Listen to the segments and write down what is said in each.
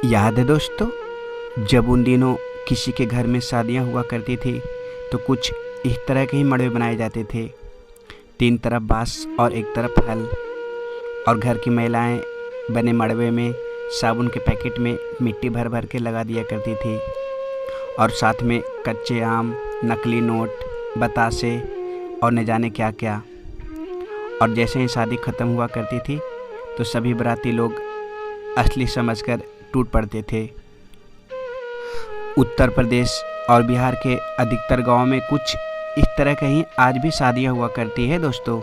याद है दोस्तों, जब उन दिनों किसी के घर में शादियां हुआ करती थी तो कुछ इस तरह के ही मड़वे बनाए जाते थे। 3 तरफ बांस और 1 तरफ हल, और घर की महिलाएं बने मड़वे में साबुन के पैकेट में मिट्टी भर भर के लगा दिया करती थी, और साथ में कच्चे आम, नकली नोट, बतासे और न जाने क्या क्या। और जैसे ही शादी ख़त्म हुआ करती थी तो सभी बाराती लोग असली समझकर टूट पड़ते थे। उत्तर प्रदेश और बिहार के अधिकतर गांवों में कुछ इस तरह की ही आज भी शादियां हुआ करती है दोस्तों।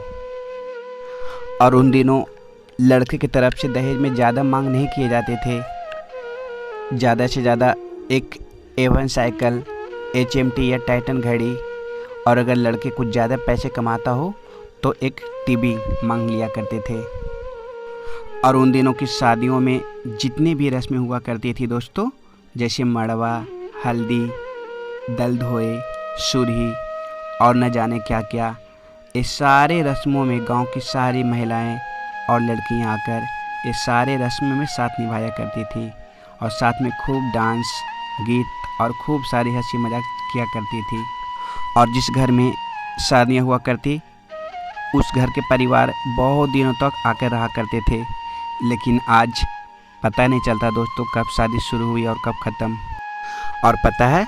और उन दिनों लड़के की तरफ से दहेज में ज़्यादा मांग नहीं किए जाते थे। ज़्यादा से ज़्यादा एक A1 साइकिल, HMT या टाइटन घड़ी, और अगर लड़के कुछ ज़्यादा पैसे कमाता हो तो एक टीवी मांग लिया करते थे। और उन दिनों की शादियों में जितनी भी रस्में हुआ करती थी दोस्तों, जैसे मड़वा, हल्दी, दल धोए, सुरही और न जाने क्या क्या, इस सारे रस्मों में गांव की सारी महिलाएं और लड़कियां आकर इस सारे रस्मों में साथ निभाया करती थी, और साथ में खूब डांस, गीत और खूब सारी हंसी मजाक किया करती थी। और जिस घर में शादियां हुआ करती उस घर के परिवार बहुत दिनों तक आकर रहा करते थे। लेकिन आज पता नहीं चलता दोस्तों कब शादी शुरू हुई और कब ख़त्म। और पता है,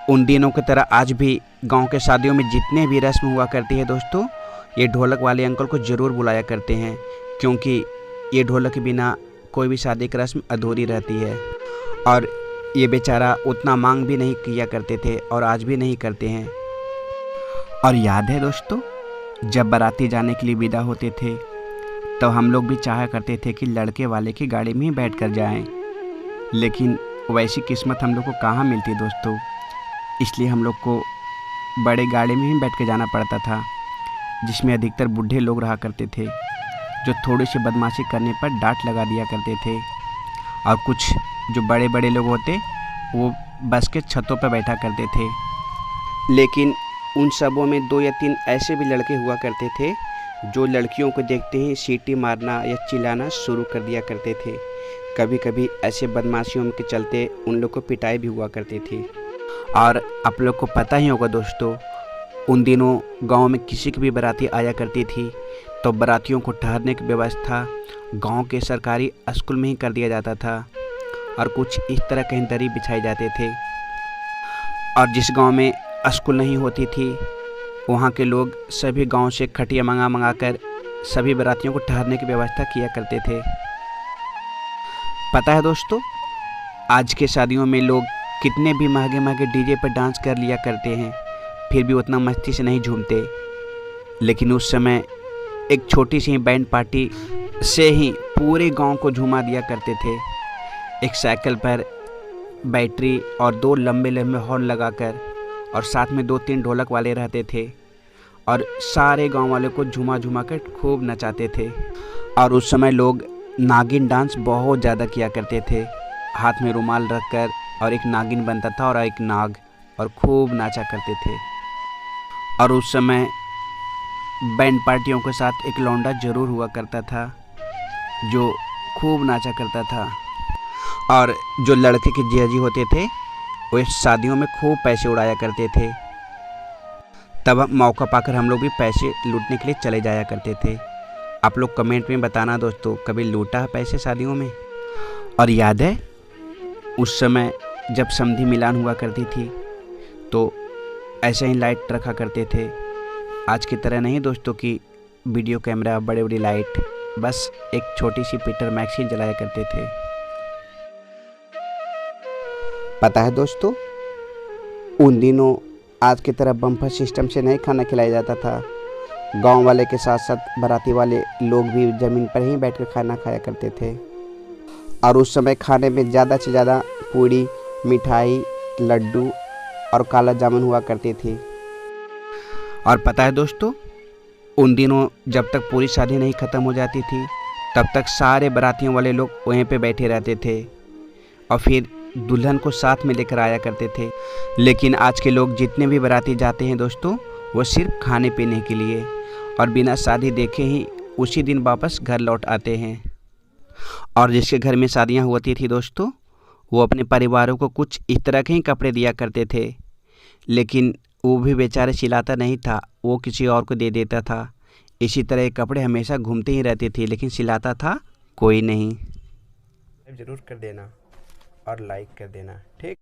उन दिनों की तरह आज भी गांव के शादियों में जितने भी रस्म हुआ करती है दोस्तों, ये ढोलक वाले अंकल को ज़रूर बुलाया करते हैं, क्योंकि ये ढोलक के बिना कोई भी शादी की रस्म अधूरी रहती है। और ये बेचारा उतना मांग भी नहीं किया करते थे और आज भी नहीं करते हैं। और याद है दोस्तों, जब बाराती जाने के लिए विदा होते थे तो हम लोग भी चाहा करते थे कि लड़के वाले की गाड़ी में ही बैठ कर जाएँ, लेकिन वैसी किस्मत हम लोग को कहाँ मिलती दोस्तों। इसलिए हम लोग को बड़े गाड़ी में ही बैठ के जाना पड़ता था, जिसमें अधिकतर बूढ़े लोग रहा करते थे, जो थोड़ी सी बदमाशी करने पर डांट लगा दिया करते थे। और कुछ जो बड़े बड़े लोग होते वो बस के छतों पर बैठा करते थे। लेकिन उन सबों में 2 या 3 ऐसे भी लड़के हुआ करते थे जो लड़कियों को देखते ही सीटी मारना या चिल्लाना शुरू कर दिया करते थे। कभी कभी ऐसे बदमाशियों के चलते उन लोग को पिटाई भी हुआ करती थी। और आप लोग को पता ही होगा दोस्तों, उन दिनों गांव में किसी की भी बाराती आया करती थी तो बारातियों को ठहरने की व्यवस्था गांव के सरकारी स्कूल में ही कर दिया जाता था, और कुछ इस तरह कहीं दरी बिछाए जाते थे। और जिस गांव में स्कूल नहीं होती थी वहाँ के लोग सभी गांव से खटिया मंगा कर सभी बारातियों को ठहरने की व्यवस्था किया करते थे। पता है दोस्तों, आज के शादियों में लोग कितने भी महंगे महंगे डीजे पर डांस कर लिया करते हैं, फिर भी उतना मस्ती से नहीं झूमते। लेकिन उस समय एक छोटी सी बैंड पार्टी से ही पूरे गांव को झुमा दिया करते थे। एक साइकिल पर बैटरी और 2 लंबे लंबे हॉर्न लगाकर, और साथ में 2-3 ढोलक वाले रहते थे, और सारे गांव वाले को झुमा झुमा कर खूब नचाते थे। और उस समय लोग नागिन डांस बहुत ज़्यादा किया करते थे, हाथ में रुमाल रखकर, और एक नागिन बनता था और एक नाग, और खूब नाचा करते थे। और उस समय बैंड पार्टियों के साथ एक लौंडा ज़रूर हुआ करता था जो खूब नाचा करता था। और जो लड़के के जीजाजी होते थे वो शादियों में खूब पैसे उड़ाया करते थे। तब मौका पाकर हम लोग भी पैसे लूटने के लिए चले जाया करते थे। आप लोग कमेंट में बताना दोस्तों, कभी लूटा है पैसे शादियों में। और याद है, उस समय जब समधी मिलान हुआ करती थी तो ऐसे ही लाइट रखा करते थे। आज की तरह नहीं दोस्तों कि वीडियो कैमरा, बड़े बड़ी लाइट, बस एक छोटी सी पीटर मैक्सी जलाया करते थे। पता है दोस्तों, उन दिनों आज की तरह बम्फर सिस्टम से नहीं खाना खिलाया जाता था। गांव वाले के साथ साथ बाराती वाले लोग भी ज़मीन पर ही बैठकर खाना खाया करते थे। और उस समय खाने में ज़्यादा से ज़्यादा पूड़ी, मिठाई, लड्डू और काला जामुन हुआ करती थी। और पता है दोस्तों, उन दिनों जब तक पूरी शादी नहीं ख़त्म हो जाती थी तब तक सारे बारातियों वाले लोग वहीं पे बैठे रहते थे, और फिर दुल्हन को साथ में लेकर आया करते थे। लेकिन आज के लोग जितने भी बाराती जाते हैं दोस्तों, वो सिर्फ खाने पीने के लिए, और बिना शादी देखे ही उसी दिन वापस घर लौट आते हैं। और जिसके घर में शादियां होती थी दोस्तों, वो अपने परिवारों को कुछ इस तरह के ही कपड़े दिया करते थे, लेकिन वो भी बेचारे सिलाता नहीं था, वो किसी और को दे देता था। इसी तरह ये कपड़े हमेशा घूमते ही रहते थे, लेकिन सिलाता था कोई नहीं। ज़रूर कर देना और लाइक कर देना, ठीक।